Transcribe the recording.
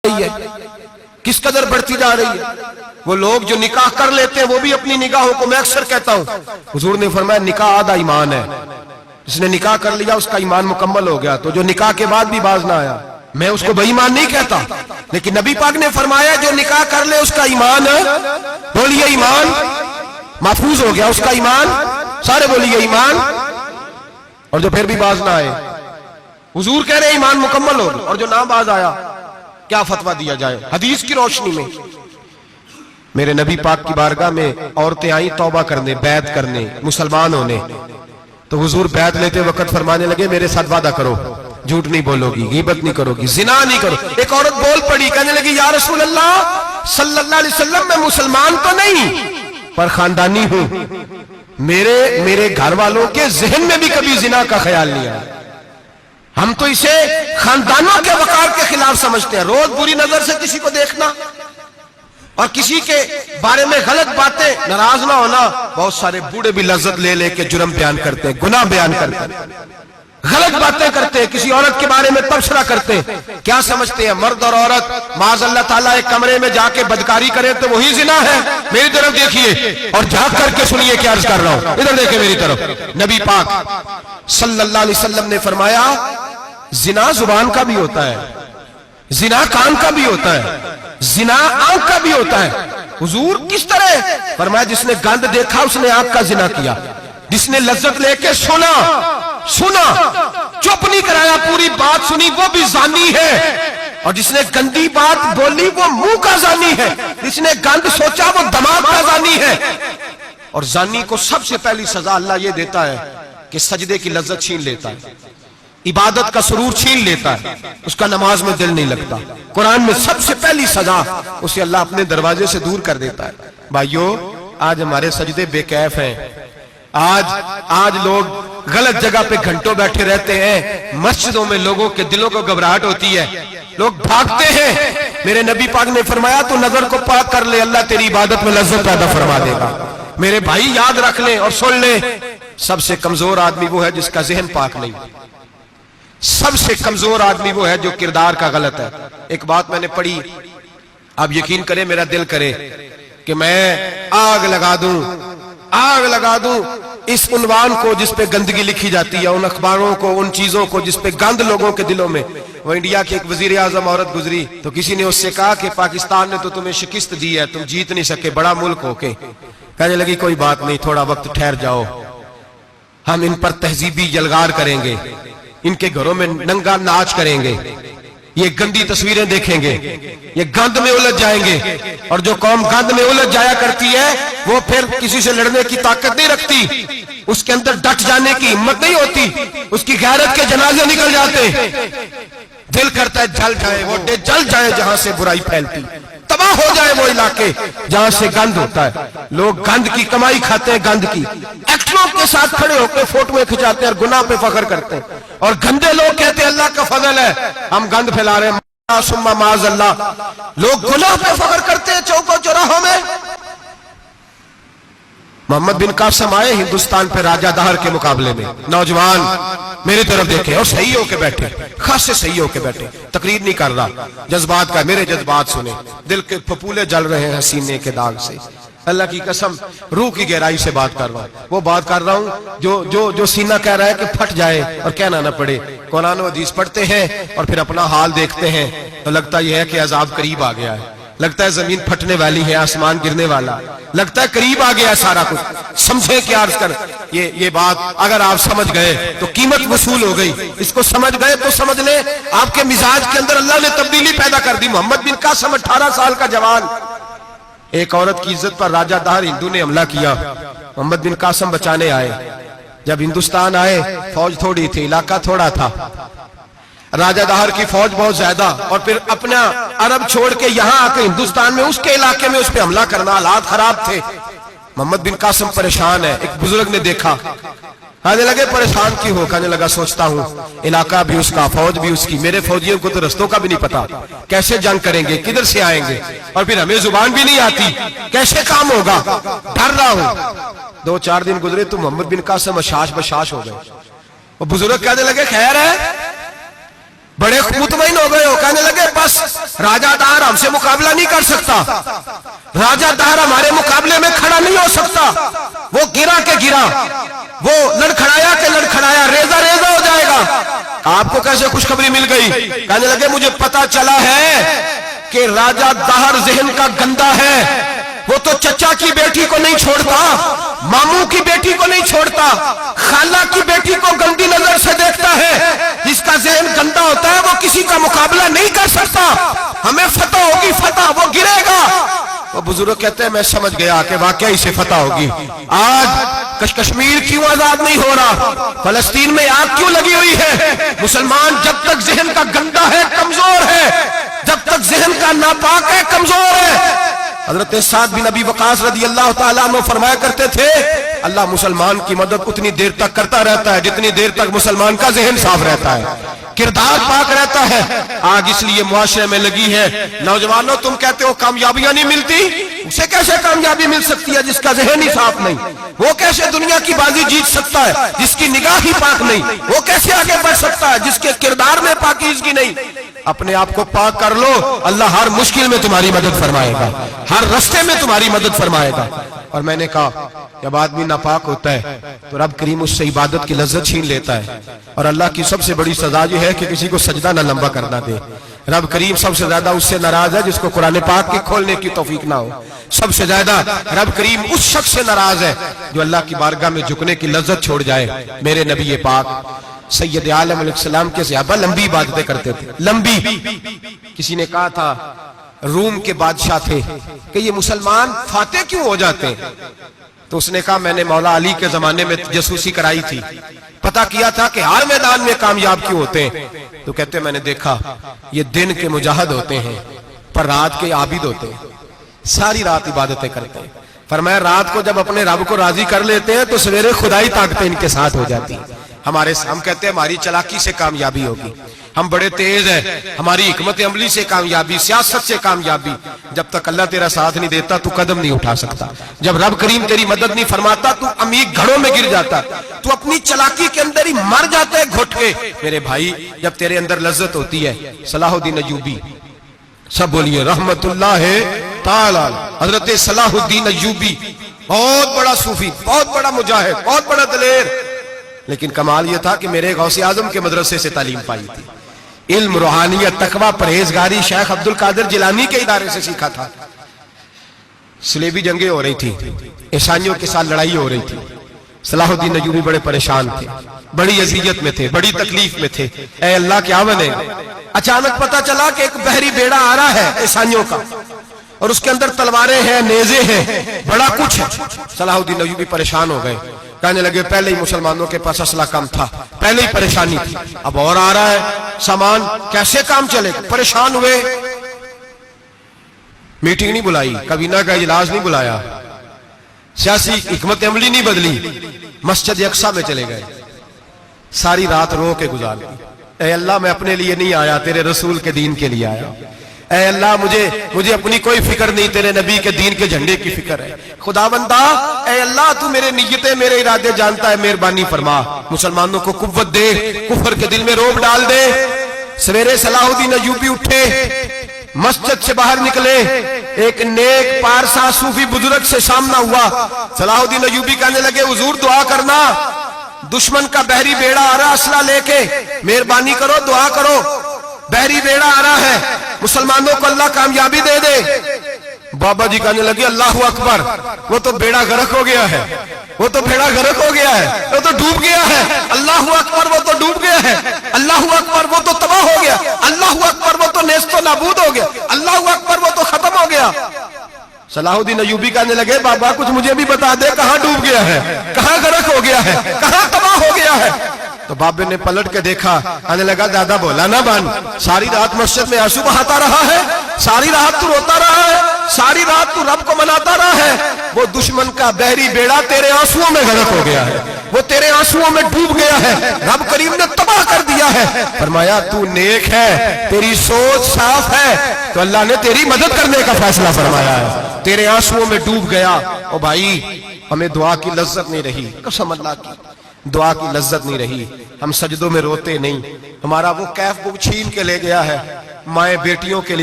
رہی ہے, کس قدر بڑھتی جا رہی ہے. وہ لوگ جو نکاح کر لیتے ہیں وہ بھی اپنی نگاہوں کو, میں اکثر کہتا ہوں, حضور نے فرمایا نکاح آدھا ایمان ہے. جس نے نکاح کر لیا اس کا ایمان مکمل ہو گیا. تو جو نکاح کے بعد بھی باز نہ آیا, میں اس کو بے ایمان نہیں کہتا, لیکن نبی پاک نے فرمایا جو نکاح کر لے اس کا ایمان, بولیے ایمان محفوظ ہو گیا, اس کا ایمان, سارے بولیے ایمان. اور جو پھر بھی باز نہ آئے, حضور کہہ رہے ایمان مکمل ہو گیا. اور جو نہ باز آیا کیا فتویٰ دیا جائے حدیث کی روشنی میں؟ میرے نبی پاک کی بارگاہ میں عورتیں آئیں توبہ کرنے, بیعت کرنے, مسلمان ہونے. تو حضور بیعت لیتے وقت فرمانے لگے میرے ساتھ وعدہ کرو, جھوٹ نہیں بولو گی, غیبت نہیں کرو گی, زنا نہیں کرو. ایک عورت بول پڑی, کہنے لگی یا رسول اللہ صلی اللہ علیہ وسلم میں مسلمان تو نہیں پر خاندانی ہوں, میرے گھر والوں کے ذہن میں بھی کبھی زنا کا خیال نہیں آیا. ہم تو اسے خاندانوں کے وقار کے خلاف سمجھتے ہیں. روز بری نظر سے کسی کو دیکھنا اور کسی کے بارے میں غلط باتیں, ناراض نہ ہونا. بہت سارے بوڑھے بھی لذت لے لے کے جرم بیان کرتے ہیں, گناہ بیان کرتے ہیں, غلط باتیں کرتے ہیں, کسی عورت کے بارے میں تبصرہ کرتے ہیں. کیا سمجھتے ہیں مرد اور عورت معاذ اللہ تعالیٰ ایک کمرے میں جا کے بدکاری کرے تو وہی زنا ہے؟ میری طرف دیکھیے اور جھانک کر کے سنیے کیا عرض کر رہا ہوں, ادھر دیکھیں میری طرف. نبی پاک صلی اللہ علیہ وسلم نے فرمایا زنا زبان کا بھی ہوتا ہے, زنا کان کا بھی ہوتا ہے, زنا آنکھ کا بھی ہوتا ہے. حضور کس طرح؟ فرمایا جس نے گند دیکھا اس نے آنکھ کا زنا کیا, جس نے لذت لے کے سنا چپ نہیں کرایا, پوری بات سنی, وہ بھی زانی ہے. اور جس نے گندی بات بولی وہ منہ کا زانی ہے, جس نے گند سوچا وہ دماغ کا زانی ہے. اور زانی کو سب سے پہلی سزا اللہ یہ دیتا ہے کہ سجدے کی لذت چھین لیتا ہے, عبادت کا سرور چھین لیتا ہے, اس کا نماز میں دل نہیں لگتا. قرآن میں سب سے پہلی سزا اسے اللہ اپنے دروازے سے دور کر دیتا ہے. بھائیو آج ہمارے سجدے بے کیف ہیں, آج لوگ غلط جگہ پہ گھنٹوں بیٹھے رہتے ہیں. مسجدوں میں لوگوں کے دلوں کو گھبراہٹ ہوتی ہے, لوگ بھاگتے ہیں. میرے نبی پاک نے فرمایا تو نظر کو پاک کر لے, اللہ تیری عبادت میں لذت پیدا فرما دے گا. میرے بھائی یاد رکھ لیں اور سن لیں, سب سے کمزور آدمی وہ ہے جس کا ذہن پاک نہیں. سب سے کمزور آدمی وہ ہے جو کردار کا غلط ہے. ایک بات میں نے پڑھی, آپ یقین کریں میرا دل کرے کہ میں آگ لگا دوں اس عنوان کو جس پہ گندگی لکھی جاتی ہے, ان اخباروں کو, ان چیزوں کو جس پہ گند لوگوں کے دلوں میں. وہ انڈیا کی ایک وزیر اعظم عورت گزری تو کسی نے اس سے کہا کہ پاکستان نے تو تمہیں شکست دی ہے, تم جیت نہیں سکے, بڑا ملک ہو کے. کہنے لگی کوئی بات نہیں, تھوڑا وقت ٹھہر جاؤ, ہم ان پر تہذیبی یلغار کریں گے, ان کے گھروں میں ننگا ناچ کریں گے, یہ گندی تصویریں دیکھیں گے, یہ گند میں الجھ جائیں گے. اور جو قوم گند میں الجھ جایا کرتی ہے وہ پھر کسی سے لڑنے کی طاقت نہیں رکھتی, اس کے اندر ڈٹ جانے کی ہمت نہیں ہوتی, اس کی غیرت کے جنازے نکل جاتے. دل کرتا ہے جل جائے وہ جل جائے جہاں سے برائی پھیلتی, تباہ ہو جائے وہ علاقے جہاں سے گند ہوتا ہے. لوگ گند کی کمائی کھاتے ہیں, گند کی. ایکٹروں کے ساتھ کھڑے ہو کے فوٹویں کھچاتے ہیں اور گناہ پہ فخر کرتے ہیں. اور گندے لوگ کہتے ہیں اللہ کا فضل ہے ہم گند پھیلا رہے ہیں, ثم معاذ اللہ. لوگ گناہ پہ فخر کرتے ہیں چوکوں چوراہوں میں. محمد بن قاسم آئے ہندوستان پہ راجہ دہر کے مقابلے میں, نوجوان میری طرف دیکھیں اور صحیح ہو کے بیٹھے, خاصے صحیح ہو کے بیٹھے, تقریر نہیں کر رہا, جذبات کا, میرے جذبات سنیں, دل کے پھپولے جل رہے ہیں سینے کے داغ سے. اللہ کی قسم روح کی گہرائی سے بات کر رہا ہوں, وہ بات کر رہا ہوں جو سینہ کہہ رہا ہے کہ پھٹ جائے اور کہنا نہ پڑے. قرآن و حدیث پڑھتے ہیں اور پھر اپنا حال دیکھتے ہیں تو لگتا یہ ہے کہ عذاب قریب آ گیا ہے, لگتا ہے زمین پھٹنے والی ہے, آسمان گرنے والا, لگتا ہے قریب آ گیا سارا کچھ. سمجھے کیا عرض کر, یہ بات اگر آپ سمجھ گئے تو قیمت وصول ہو گئی. اس کو سمجھ گئے تو سمجھ لیں آپ کے مزاج کے اندر اللہ نے تبدیلی پیدا کر دی. محمد بن قاسم 18 سال کا جوان, ایک عورت کی عزت پر راجہ دہر ہندو نے حملہ کیا, محمد بن قاسم بچانے آئے. جب ہندوستان آئے فوج تھوڑی تھی, علاقہ تھوڑا تھا, راجہ دہر کی فوج بہت زیادہ, اور پھر اپنا عرب چھوڑ کے یہاں آ کے ہندوستان میں اس کے علاقے میں اس پہ حملہ کرنا, حالات خراب تھے. محمد بن قاسم پریشان ہے. ایک بزرگ نے دیکھا, کہنے لگے پریشان کی ہو؟ کہنے لگا سوچتا ہوں علاقہ بھی اس کا, فوج بھی اس کی, میرے فوجیوں کو تو رستوں کا بھی نہیں پتا, کیسے جنگ کریں گے, کدھر سے آئیں گے, اور پھر ہمیں زبان بھی نہیں آتی, کیسے کام ہوگا, ڈر رہا ہوں. 2-4 دن گزرے تو محمد بن قاسم اشاش بشاش ہو گئے. وہ بزرگ کہنے لگے خیر ہے, बड़े मुतमईन हो गए हो, कहने लगे बस राजा दार हमसे मुकाबला नहीं कर सकता, राजा दार हमारे मुकाबले में खड़ा नहीं हो सकता। वो गिरा के गिरा, वो लड़खड़ाया के लड़खड़ाया, रेजा रेजा हो जाएगा। आपको कैसे खुशखबरी मिल गई? कहने लगे मुझे पता चला है कि राजा दाहर जहन का गंदा है, वो तो चचा की बेटी को नहीं छोड़ता, मामू की बेटी को नहीं छोड़ता, खाला की बेटी को गंदी नजर से देखता है। जिसका जहन गंदा होता है वो किसी का मुकाबला नहीं कर सकता, हमें फतह होगी, फतह, वो गिरेगा। वो बुजुर्ग कहते हैं मैं समझ गया कि वाकई से फतह होगी। आज कश्मीर क्यों आजाद नहीं हो रहा, फलस्तीन में आग क्यों लगी हुई है? मुसलमान जब तक जहन का गंदा है, कमजोर है, जब तक जहन का नापाक है, कमजोर है। हजरत साद बिन अबी वकास रदी अल्लाह ताला अन्हु फरमाया करते थे, अल्लाह मुसलमान की मदद उतनी देर तक करता रहता है जितनी देर तक मुसलमान का जहन साफ रहता है, किरदार पाक रहता है। आग इसलिए मुआशरे में लगी है। नौजवानों, तुम कहते हो कामयाबियां नहीं मिलती, उसे कैसे कामयाबी मिल सकती है जिसका जहन ही साफ नहीं? वो कैसे दुनिया की बाजी जीत सकता है जिसकी निगाह ही पाक नहीं? वो कैसे आगे बढ़ सकता है जिसके किरदार में पाकीज़गी नहीं? अपने आप को पाक कर लो, अल्लाह हर मुश्किल में तुम्हारी मदद फरमाएगा, हर रास्ते में तुम्हारी मदद फरमाएगा। और मैंने कहा जब आदमी नापाक होता है तो रब करीम उससे इबादत की लज्जत छीन लेता है। और अल्लाह की सबसे बड़ी सजा यह है कि किसी को सजदा ना लंबा करना दे। रब करीम सबसे ज्यादा उससे नाराज है जिसको कुरान पाक के खोलने की तौफीक ना हो। सबसे ज्यादा रब करीम उस शख्स से नाराज है जो अल्लाह की बारगाह में झुकने की लज्जत छोड़ जाए। मेरे नबी पाक सैयद आलम अलैहिस्सलाम के सहाबा लंबी इबादतें करते थे, लंबी। किसी ने कहा था रूम के बादशाह थे कि ये मुसलमान फातेह क्यों हो जाते हैं? तो उसने कहा मैंने मौला अली के जमाने में जासूसी कराई थी, पता किया था कि हर मैदान में कामयाब क्यों होते हैं। तो कहते मैंने देखा ये दिन के मुजाहिद होते हैं पर रात के आबिद होते हैं, सारी रात इबादतें करते हैं। फरमाया रात को जब अपने रब को राजी कर लेते हैं तो सवेरे खुदाई ताकतें इनके साथ हो जाती है। हम कहते हैं हमारी चालाकी से कामयाबी होगी, हम बड़े तेज हैं, हमारी हिकमत अमली से कामयाबी, सियासत से कामयाबी। जब तक अल्लाह तेरा साथ नहीं देता तू कदम नहीं उठा सकता। जब रब करीम तेरी मदद नहीं फरमाता तू अमीर घड़ों में गिर जाता, तू अपनी चालाकी के अंदर ही मर जाता है घुट के। मेरे भाई जब तेरे अंदर लज्जत होती है, सलाहुद्दीन अय्यूबी, सब बोलिए रहमतुल्लाह ताला, हजरत सलाहुद्दीन अय्यूबी बहुत बड़ा सूफी, बहुत बड़ा मुजाहिद, बहुत बड़ा दलेर। लेकिन कमाल यह था कि मेरे गौसे आजम के मदरसे से तालीम पाई थी, इल्म, रूहानियत, तकवा, परहेजगारी शेख अब्दुल कादिर जिलानी के इदारे से सीखा था। सलेबी जंगें हो रही थी, ईसाइयों के साथ लड़ाई हो रही थी। सलाहुद्दीन अय्यूबी बड़े परेशान थे, बड़ी अजियत में थे, बड़ी तकलीफ में थे। ऐ अल्लाह क्या बने। अचानक पता चला कि एक बहरी बेड़ा आ रहा है ईसाइयों का और उसके अंदर तलवारें हैं, नेज़े हैं, बड़ा कुछ है। सलाहुद्दीन अय्यूबी परेशान हो गए, कहने लगे पहले ही मुसलमानों के पास असला कम था, पहले ही परेशानी थी, अब और आ रहा है सामान, कैसे काम चले? परेशान हुए, मीटिंग नहीं बुलाई, कबीना का इजलास नहीं बुलाया, सियासी हिकमत अमली नहीं बदली, मस्जिद अक्सा में चले गए, सारी रात रो के गुजार दी। ऐ अल्लाह मैं अपने लिए नहीं आया, तेरे रसूल के दीन के लिए आया। ऐ अल्लाह मुझे अपनी कोई फिक्र नहीं, तेरे नबी के दीन के झंडे की फिक्र है। खुदावंदा ऐ अल्लाह तू मेरे नियतें, मेरे इरादे जानता है, मेहरबानी फरमा, मुसलमानों को कुव्वत दे, कुफर के दिल में रोब डाल दे। सवेरे सलाहुद्दीन अय्यूबी उठे, मस्जिद से बाहर निकले, एक नेक पारसा सूफी बुजुर्ग से सामना हुआ। सलाहुद्दीन अय्यूबी कहने लगे हुजूर दुआ करना, दुश्मन का बहरी बेड़ा आ रहा असला लेके, मेहरबानी करो, दुआ करो, बहरी बेड़ा आ रहा है, मुसलमानों को अल्लाह कामयाबी दे दे। बाबा जी कहने लगे अल्लाह अकबर, वो तो बेड़ा गर्क हो गया है, वो तो बेड़ा गर्क हो गया है, वो तो डूब गया है। अल्लाह अकबर, वो तो डूब गया है। अल्लाह अकबर, वो तो तबाह हो गया। अल्लाह अकबर, वो तो नेस्तो नाबूद हो गया। अल्लाह अकबर, वो तो खत्म हो गया। सलाहुद्दीन अय्यूबी कहने लगे बाबा कुछ मुझे भी बता दे, कहां डूब गया है, कहां गर्क हो गया है, कहां तबाह हो गया है। तो बाबे ने पलट के देखा, आने लगा दादा बोला ना बन, सारी रात मस्जिद में आंसू बहाता रहा है, सारी रात तू रोता रहा है, सारी रात तू रब को मनाता रहा है। वो दुश्मन का बहरी बेड़ा तेरे आंसुओं में गर्क हो गया है, वो तेरे आंसुओं में डूब गया है, रब करीम ने तबाह कर दिया है। फरमाया तू नेक है, तेरी सोच साफ है, तो अल्लाह ने तेरी मदद करने का फैसला फरमाया है। तेरे आंसुओं में डूब गया। ओ भाई हमें दुआ की लज्जत नहीं रही, कसम अल्लाह की, دعا کی لذت نہیں رہی، ہم سجدوں میں روتے نہیں، ہمارا وہ کیف بک چھین کے لے گیا ہے، مائیں بیٹیوں کے لیے